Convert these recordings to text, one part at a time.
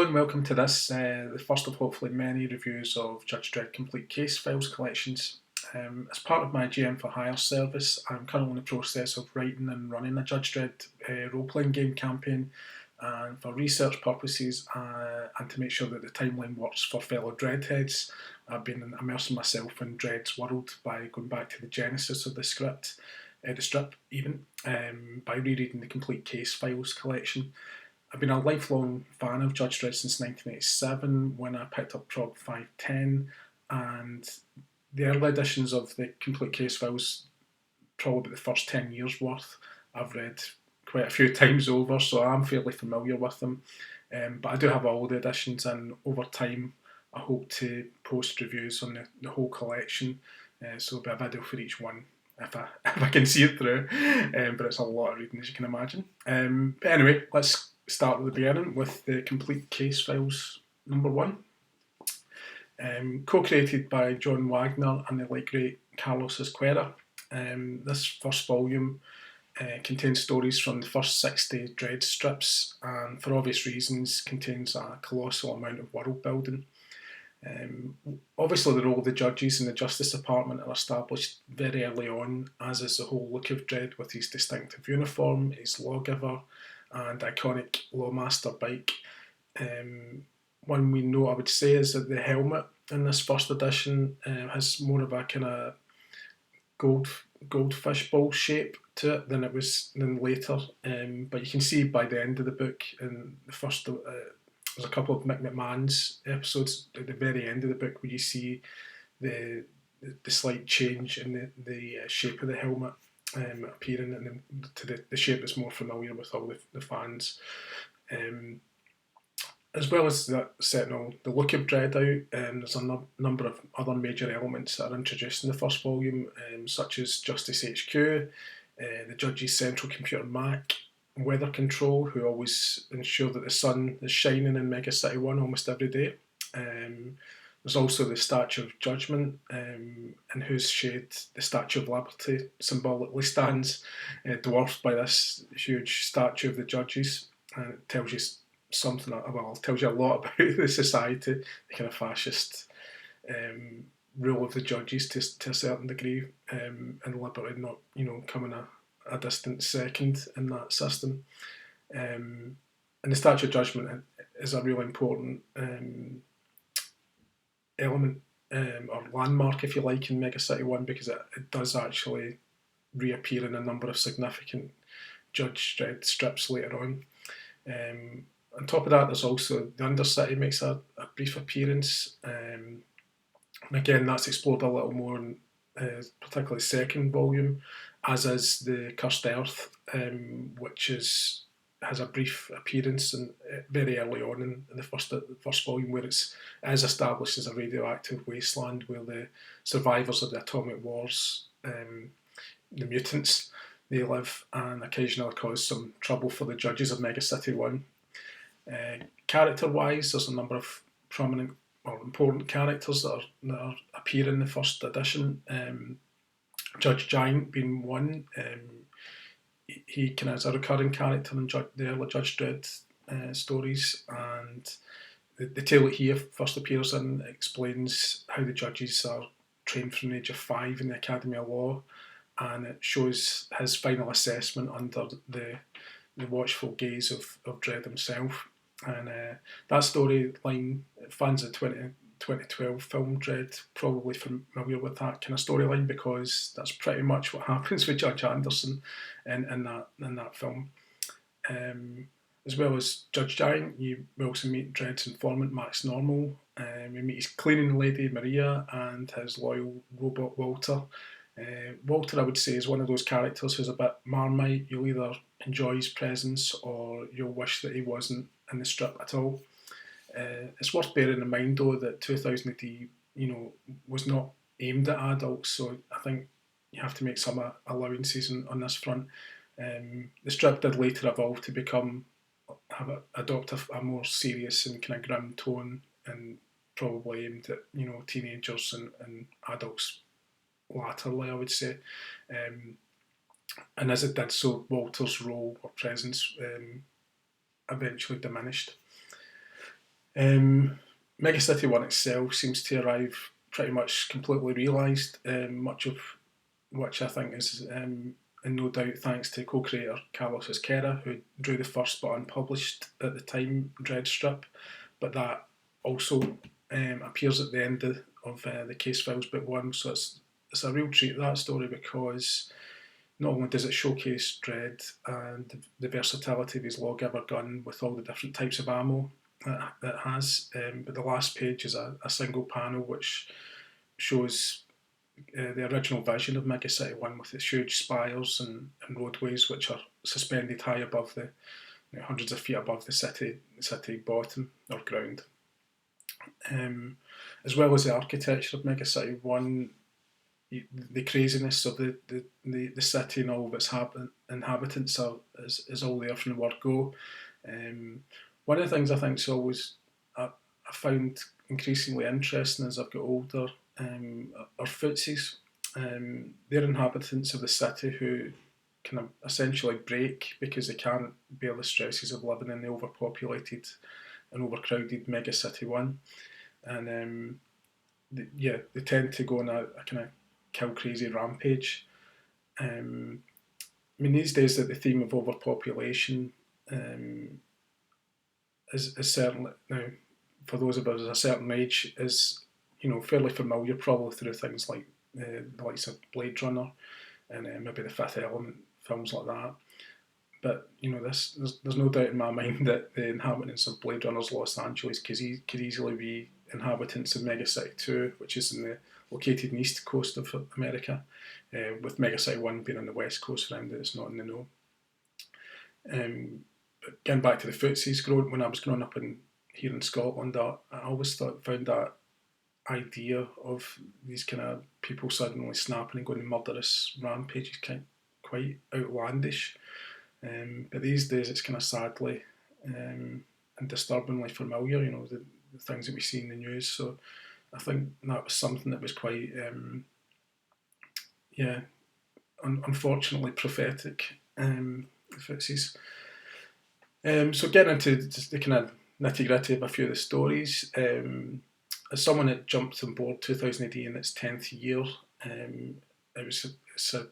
and welcome to this, the first of hopefully many reviews of Judge Dredd Complete Case Files collections. As part of my GM for Hire service, I'm currently in the process of writing and running a Judge Dredd role-playing game campaign, and for research purposes and to make sure that the timeline works for fellow Dredd heads, I've been immersing myself in Dredd's world by going back to the genesis of the strip even, by rereading the Complete Case Files collection. I've been a lifelong fan of Judge Dredd since 1987 when I picked up Prog 510, and the early editions of the Complete Case Files, probably the first 10 years worth, I've read quite a few times over, so I'm fairly familiar with them. But I do have all the editions, and over time I hope to post reviews on the whole collection, so there'll be a video for each one if I can see it through, but it's a lot of reading, as you can imagine. But anyway, let's start at the beginning with the Complete Case Files number 1. Co-created by John Wagner and the late great Carlos Ezquerra. This first volume contains stories from the first 60 Dredd strips, and for obvious reasons contains a colossal amount of world building. Obviously the role of the judges in the Justice Department are established very early on, as is the whole look of Dredd with his distinctive uniform, his lawgiver and iconic Lawmaster bike. One we know, I would say, is that the helmet in this first edition has more of a kind of goldfish bowl shape to it than later. But you can see by the end of the book, in the first, there's a couple of Mick McMahon's episodes at the very end of the book where you see the slight change in the shape of the helmet appearing, and then to the shape that's more familiar with all the fans. As well as that, setting all the look of Dredd out, there's a number of other major elements that are introduced in the first volume, such as Justice HQ, the Judge's Central Computer Mac, Weather Control, who always ensure that the sun is shining in Mega City 1 almost every day. There's also the Statue of Judgment, in whose shade the Statue of Liberty symbolically stands, dwarfed by this huge statue of the judges. And it tells you something, well, it tells you a lot about the society, the kind of fascist rule of the judges to a certain degree, and liberty not, coming a distant second in that system. And the Statue of Judgment is a really important element or landmark, if you like, in Mega City 1, because it does actually reappear in a number of significant Judge Dredd strips later on. On top of that, there's also the Undercity makes a brief appearance, and again that's explored a little more in particularly second volume, as is the Cursed Earth, which has a brief appearance very early on in the first volume, where it's as established as a radioactive wasteland where the survivors of the atomic wars, the mutants, they live and occasionally cause some trouble for the judges of Mega City 1. Character-wise, there's a number of prominent or important characters that appear in the first edition. Judge Giant being one. He kind of is a recurring character in the early Judge Dredd stories, and the tale that he first appears in explains how the judges are trained from the age of 5 in the Academy of Law, and it shows his final assessment under the watchful gaze of Dredd himself. And that storyline, fans of 2012 film Dredd probably familiar with that kind of storyline, because that's pretty much what happens with Judge Anderson in that film. As well as Judge Giant, you also meet Dredd's informant Max Normal. We meet his cleaning lady Maria and his loyal robot Walter. Walter, I would say, is one of those characters who's a bit Marmite. You'll either enjoy his presence or you'll wish that he wasn't in the strip at all. It's worth bearing in mind, though, that 2000 AD, was not aimed at adults, so I think you have to make some allowances on this front. The strip did later evolve to adopt a more serious and kind of grim tone, and probably aimed at teenagers and adults latterly, I would say. And as it did so, Walter's role or presence eventually diminished. Mega City 1 itself seems to arrive pretty much completely realised, much of which I think is in no doubt thanks to co-creator Carlos Ezquerra, who drew the first but unpublished at the time Dredd strip, but that also appears at the end of the Case Files Book 1, so it's a real treat, that story, because not only does it showcase Dredd and the versatility of his lawgiver gun with all the different types of ammo that it has, but the last page is a single panel which shows the original vision of Mega City 1 with its huge spires and roadways which are suspended high above hundreds of feet above the city bottom or ground. As well as the architecture of Mega City 1, the craziness of the city and all of its inhabitants is all there from the word go. One of the things I think is always I found increasingly interesting as I've got older are footsies. They're inhabitants of the city who kind of essentially break because they can't bear the stresses of living in the overpopulated and overcrowded Mega City 1. And they tend to go on a kind of kill crazy rampage. I mean, these days that the theme of overpopulation is certainly, now for those of us at a certain age, is fairly familiar, probably through things like the likes of Blade Runner and maybe the Fifth Element, films like that. But there's no doubt in my mind that the inhabitants of Blade Runner's Los Angeles could easily be inhabitants of Mega City 2, which is located in the east coast of America, with Mega City 1 being on the west coast for anyone that's not in the know. But getting back to the footsies, when I was growing up here in Scotland, I always found that idea of these kind of people suddenly snapping and going on murderous rampages quite outlandish. But these days it's kind of sadly and disturbingly familiar, the things that we see in the news. So I think that was something that was quite, unfortunately prophetic, footsies. So getting into the kind of nitty-gritty of a few of the stories, as someone that jumped on board 2000 AD in its 10th year, it's a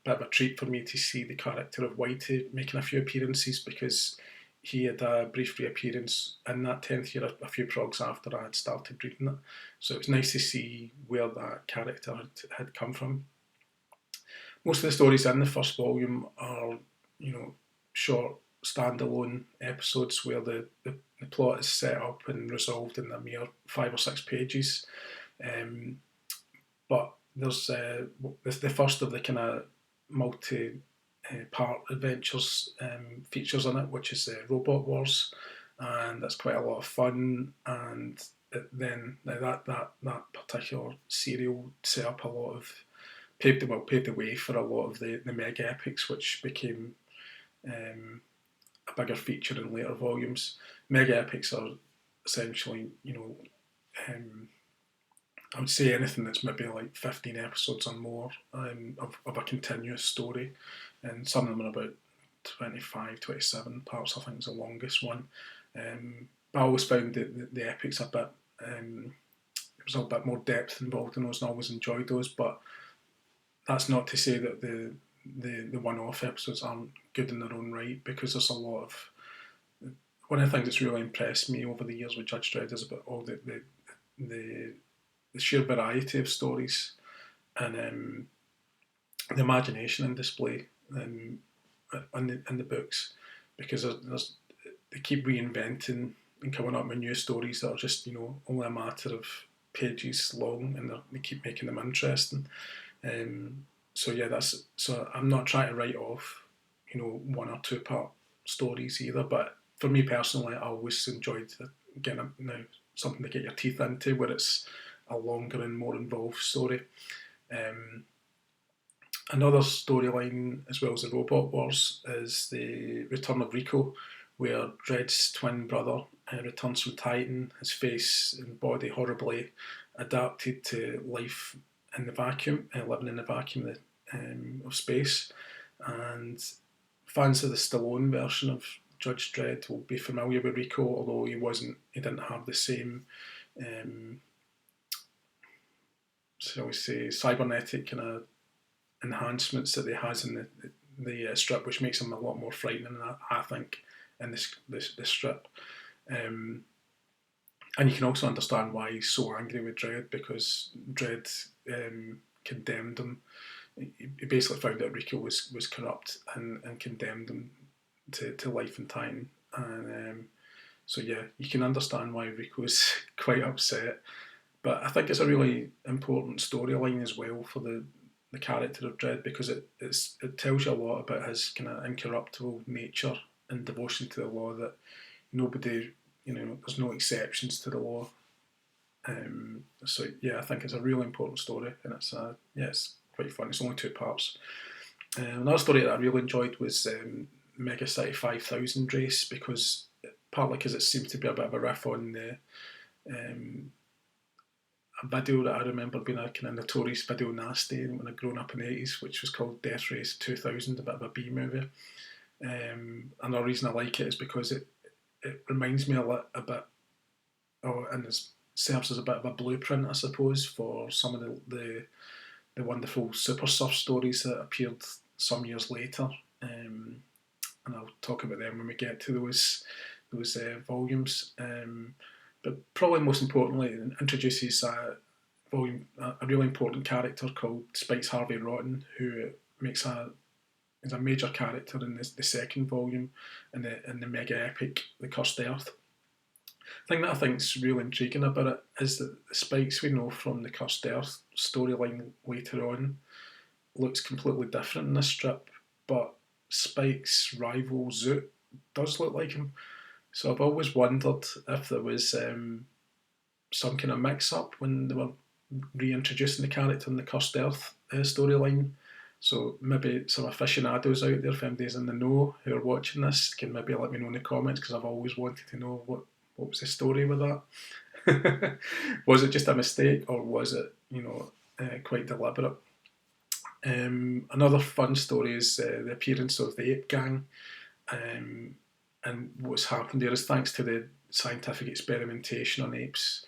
bit of a treat for me to see the character of Whitey making a few appearances, because he had a brief reappearance in that 10th year a few progs after I had started reading it. So it was nice to see where that character had come from. Most of the stories in the first volume are, short standalone episodes where the plot is set up and resolved in a mere 5 or 6 pages. But there's the first of the kind of multi-part adventures features in it, which is Robot Wars, and that's quite a lot of fun. And then that particular serial set up a lot of paved the way for a lot of the mega epics, which became a bigger feature in later volumes. Mega epics are essentially, I would say anything that's maybe like 15 episodes or more of a continuous story, and some of them are about 25, 27 parts, I think is the longest one. But I always found that the epics a bit, there was a bit more depth involved in those, and I always enjoyed those, but that's not to say that the one-off episodes aren't good in their own right, because there's a lot of, one of the things that's really impressed me over the years with Judge Dredd is about all the sheer variety of stories and the imagination and display in the books, because they keep reinventing and coming up with new stories that are just only a matter of pages long, and they keep making them interesting. So I'm not trying to write off 1 or 2 part stories either, but for me personally, I always enjoyed getting something to get your teeth into where it's a longer and more involved story. Another storyline, as well as the Robot Wars, is the return of Rico, where Dredd's twin brother returns from Titan, his face and body horribly adapted to life in the vacuum, living in the vacuum of space. And fans of the Stallone version of Judge Dredd will be familiar with Rico, although he didn't have the same, shall we say, cybernetic kind of enhancements that he has in the strip, which makes him a lot more frightening, I think, in this strip. And you can also understand why he's so angry with Dredd, because Dredd condemned him. He basically found out Rico was corrupt and condemned him to life and time. And so yeah, you can understand why Rico's quite upset. But I think it's a really important storyline as well for the character of Dredd, because it tells you a lot about his kind of incorruptible nature and devotion to the law, that nobody, there's no exceptions to the law. So yeah, I think it's a really important story, and it's quite fun. It's only 2 parts. Another story that I really enjoyed was Mega City 5000 race, partly because it seems to be a bit of a riff on the a video that I remember being a kind of notorious video nasty when I'd grown up in the 80s, which was called Death Race 2000, a bit of a B movie. Another reason I like it is because it reminds me a bit, and it serves as a bit of a blueprint, I suppose, for some of the wonderful Super Surf stories that appeared some years later. And I'll talk about them when we get to those volumes. But probably most importantly, it introduces a really important character called Spikes Harvey Rotten, who is a major character in the second volume in the mega epic The Cursed Earth. The thing that I think is really intriguing about it is that the Spikes we know from the Cursed Earth storyline later on looks completely different in this strip, but Spike's rival Zoot does look like him. So I've always wondered if there was some kind of mix-up when they were reintroducing the character in the Cursed Earth storyline. So maybe some aficionados out there, if anybody's in the know who are watching this, can maybe let me know in the comments, because I've always wanted to know what was the story with that. Was it just a mistake, or was it quite deliberate? Another fun story is the appearance of the Ape Gang. And what's happened there is, thanks to the scientific experimentation on apes,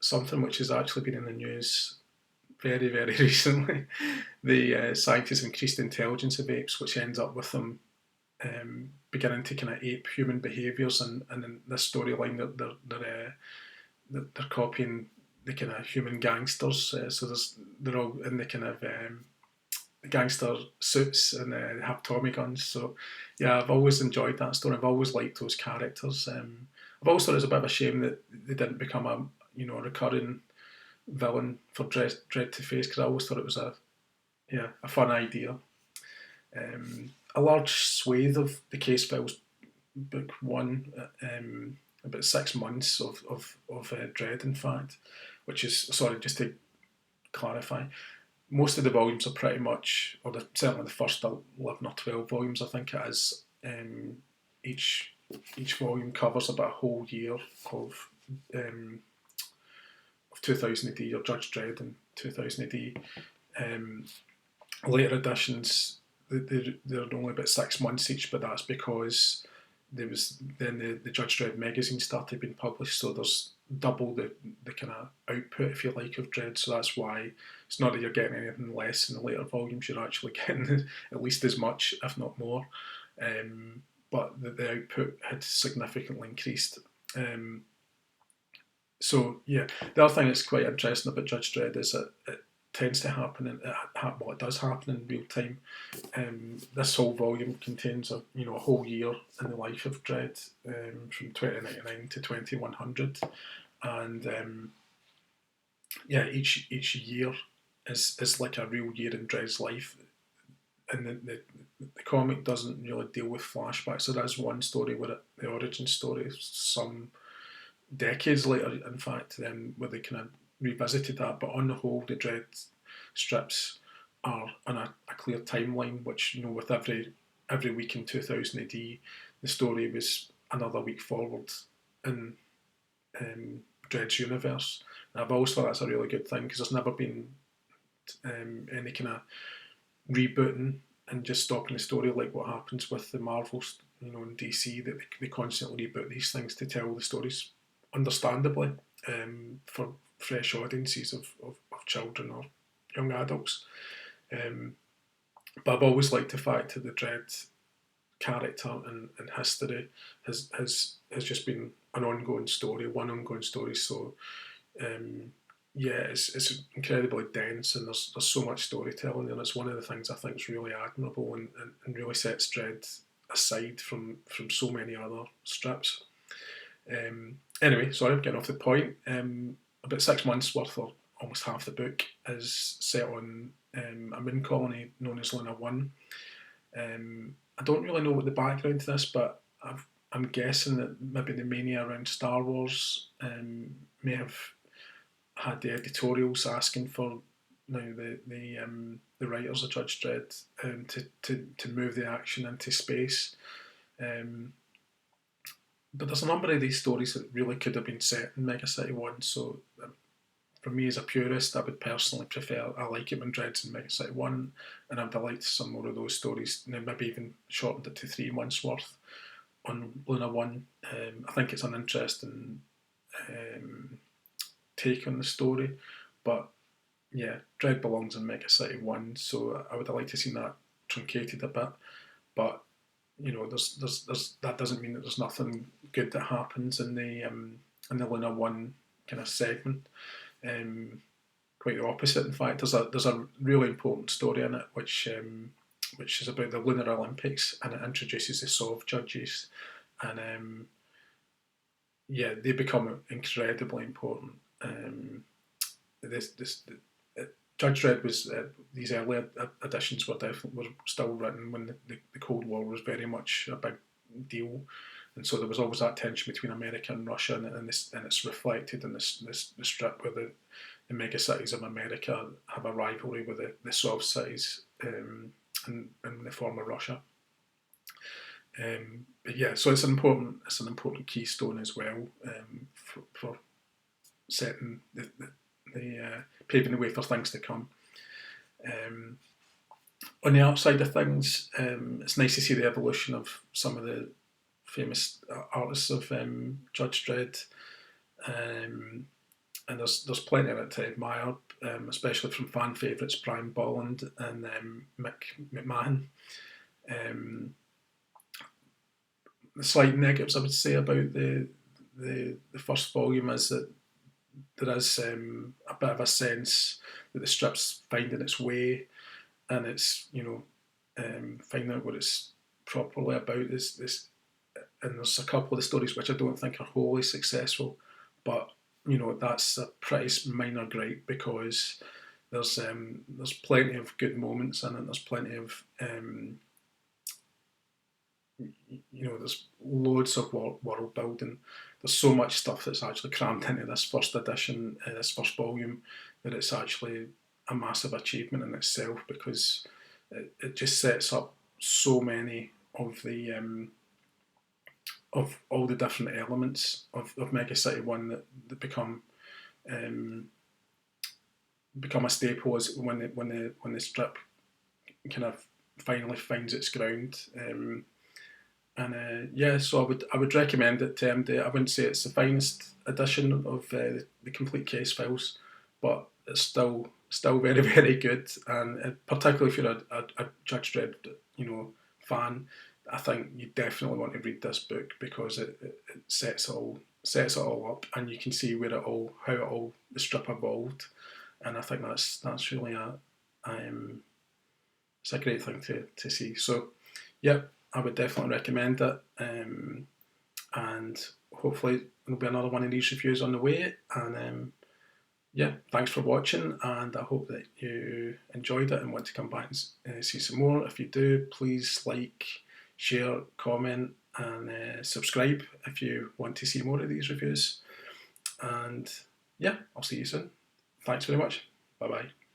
something which has actually been in the news very, very recently. The scientists increased the intelligence of apes, which ends up with them beginning to kind of ape human behaviours, and in this storyline they're copying the kind of human gangsters. So they're all in the kind of gangster suits and have Tommy guns. So yeah, I've always enjoyed that story. I've always liked those characters. I've always thought it was a bit of a shame that they didn't become a recurring villain for Dredd to face, because I always thought it was a fun idea. A large swathe of the Case Files book 1, about 6 months of Dredd, in fact, which is, sorry, just to clarify, most of the volumes are pretty much, or certainly the first 11 or 12 volumes, I think it is, each volume covers about a whole year of 2000 AD, or Judge Dredd in 2000 AD. Later editions, they're only about 6 months each, but that's because there was then the Judge Dredd magazine started being published, so there's double the kind of output, if you like, of Dredd. So that's why it's not that you're getting anything less in the later volumes, you're actually getting at least as much, if not more. But the output had significantly increased. So yeah, the other thing that's quite interesting about Judge Dredd is that it tends to happen, it does happen in real time. This whole volume contains a whole year in the life of Dredd, from 2099 to 2100, and each year is like a real year in Dredd's life. And the comic doesn't really deal with flashbacks. So there's one story where the origin story is some decades later, in fact, where they kind of revisited that. But on the whole, the Dredd strips are on a clear timeline, which, with every week in 2000 AD, the story was another week forward in Dredd's universe. And I've always thought that's a really good thing, because there's never been any kind of rebooting just stopping the story, like what happens with the Marvels, in DC, that they constantly reboot these things to tell the stories understandably, for fresh audiences of children or young adults. But I've always liked the fact that the Dredd character and history has just been an ongoing story, one ongoing story. So yeah, it's incredibly dense, and there's so much storytelling, and it's one of the things I think is really admirable, and really sets Dredd aside from so many other strips. Anyway, sorry, I'm getting off the point. About 6 months worth, or almost half the book, is set on a moon colony known as Luna One. I don't really know what the background to this, but I'm guessing that maybe the mania around Star Wars may have had the editorials asking for the writers of Judge Dredd to move the action into space. But there's a number of these stories that really could have been set in Mega City 1, so for me as a purist, I would personally prefer, I like it when Dredd's in Mega City 1, and I would have liked some more of those stories, maybe even shortened it to 3 months worth on Luna 1. I think it's an interesting take on the story, but yeah, Dredd belongs in Mega City 1, so I would have liked to see that truncated a bit, but there's that doesn't mean that there's nothing good that happens in the Luna 1 kind of segment. Quite the opposite. In fact, there's a really important story in it, which is about the Lunar Olympics, and it introduces the SOV judges, and yeah, they become incredibly important. Judge Dredd was these early editions were still written when the Cold War was very much a big deal, and so there was always that tension between America and Russia, and it's reflected in this strip where the mega cities of America have a rivalry with the Sov cities in the former Russia. But yeah, so it's an important keystone as well, for setting the paving the way for things to come. On the art side of things, it's nice to see the evolution of some of the famous artists of Judge Dredd, and there's plenty of it to admire, especially from fan favourites Brian Bolland and Mick McMahon. The slight negatives I would say about the first volume is that there is a bit of a sense that the strip's finding its way, and it's finding out what it's properly about. This, and there's a couple of the stories which I don't think are wholly successful, but that's a pretty minor gripe, because there's plenty of good moments in it. There's plenty of there's loads of world building. There's so much stuff that's actually crammed into this first edition, this first volume, that it's actually a massive achievement in itself, because it just sets up so many of the of all the different elements of Mega City 1 that become a staple as when the strip kind of finally finds its ground. Yeah, so I would recommend it. I wouldn't say it's the finest edition of the complete case files, but it's still very, very good. And particularly if you're a Judge Dredd fan, I think you definitely want to read this book, because it sets it all up, and you can see how the strip evolved. And I think that's really it's a great thing to see. So yeah, I would definitely recommend it, and hopefully there'll be another one of these reviews on the way. And yeah, thanks for watching, and I hope that you enjoyed it and want to come back and see some more. If you do, please like, share, comment, and subscribe if you want to see more of these reviews. And yeah, I'll see you soon. Thanks very much. Bye bye.